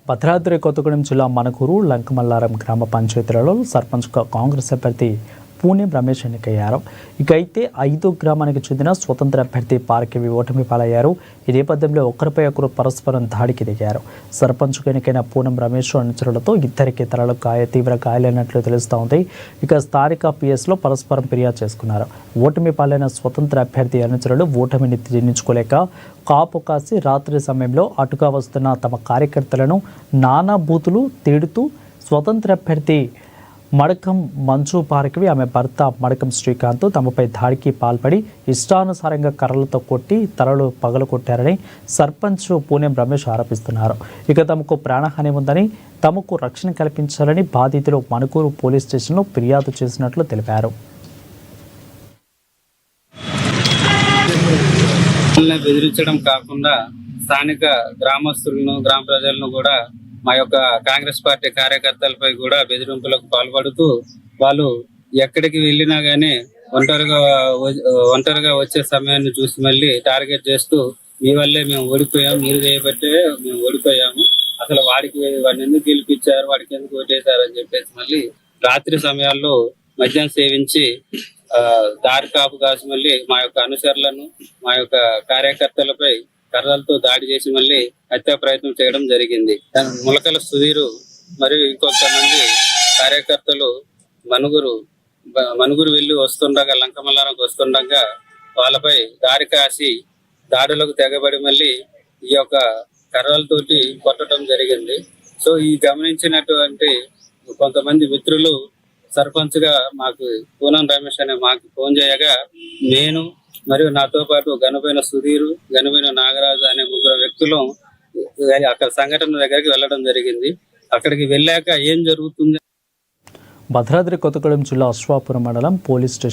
భద్రాద్రి కొత్తగూడెం జిల్లా మణుగూరు లంకమల్లారం గ్రామ పంచాయతీలలో సర్పంచ్గా కాంగ్రెస్ అభ్యర్థి పూణెం రమేష్ ఎన్నికయ్యారు. ఇక అయితే 5 గ్రామానికి చెందిన స్వతంత్ర అభ్యర్థి పార్కివి ఓటమి పాలయ్యారు. ఈ నేపథ్యంలో ఒకరిపై ఒకరు పరస్పరం దాడికి దిగారు. సర్పంచ్గా ఎన్నికైన పూణెం రమేష్ అనుచరులతో ఇద్దరికి తలలు తీవ్ర గాయాలైనట్లు తెలుస్తోంది. ఇక స్థానిక పిఎస్లో పరస్పరం ఫిర్యాదు చేసుకున్నారు. ఓటమి పాలైన స్వతంత్ర అభ్యర్థి అనుచరులు ఓటమిని జీర్ణించుకోలేక కాపు కాసి రాత్రి సమయంలో అటుగా వస్తున్న తమ కార్యకర్తలను నానా బూతులు తిడుతూ స్వతంత్ర అభ్యర్థి మడకం మంచు పార్కివి ఆమె భర్త మడకం శ్రీకాంత్ తమపై దాడికి పాల్పడి ఇష్టానుసారంగా కర్రలతో కొట్టి తలలు పగలగొట్టారని సర్పంచ్ పూణెం రమేష్ ఆరోపిస్తున్నారు. ఇక తమకు ప్రాణహాని ఉందని తమకు రక్షణ కల్పించాలని బాధితులు మణుగూరు పోలీస్ స్టేషన్లో ఫిర్యాదు చేసినట్లు తెలిపారు. బెదిరించడం కాకుండా స్థానిక గ్రామస్తులను గ్రామ ప్రజలను కూడా మా యొక్క కాంగ్రెస్ పార్టీ కార్యకర్తలపై కూడా బెదిరింపులకు పాల్పడుతూ వాళ్ళు ఎక్కడికి వెళ్ళినా గానీ ఒంటరిగా వచ్చే సమయాన్ని చూసి మళ్ళీ టార్గెట్ చేస్తూ మీ వల్లే మేము ఓడిపోయాము, మీరు చేయబట్టే మేము ఓడిపోయాము, అసలు వాడిని ఎందుకు గెలిపించారు, వాడికి ఎందుకు ఓటేశారు అని చెప్పేసి మళ్ళీ రాత్రి సమయాల్లో మద్యం సేవించి దారి కాపు కాసి మళ్ళీ మా యొక్క అనుచరులను మా యొక్క కార్యకర్తలపై కర్రలతో దాడి చేసి మళ్ళీ హత్యా ప్రయత్నం చేయడం జరిగింది. ములకల సుధీరు మరియు ఇంకొంతమంది కార్యకర్తలు మణుగూరు వెళ్ళి వస్తుండగా లంకమల్లారంకి వస్తుండగా వాళ్ళపై దారి కాసి దాడులకు తెగబడి మళ్ళీ ఈ యొక్క కర్రలతోటి కొట్టడం జరిగింది. సో ఈ గమనించినటువంటి కొంతమంది మిత్రులు సర్పంచ్ గా మాకు పూణెం రమేష్ అనే మాకు ఫోన్ చేయగా నేను మరియు నాతో పాటు గనుపైన సుధీరు, గనుపైన నాగరాజు అనే 3 వ్యక్తులు అక్కడ సంఘటన దగ్గరికి వెళ్ళడం జరిగింది. అక్కడికి వెళ్ళాక ఏం జరుగుతుంది. భద్రాద్రి కొత్తగూడెం జిల్లా అశ్వాపురం మండలం పోలీస్ స్టేషన్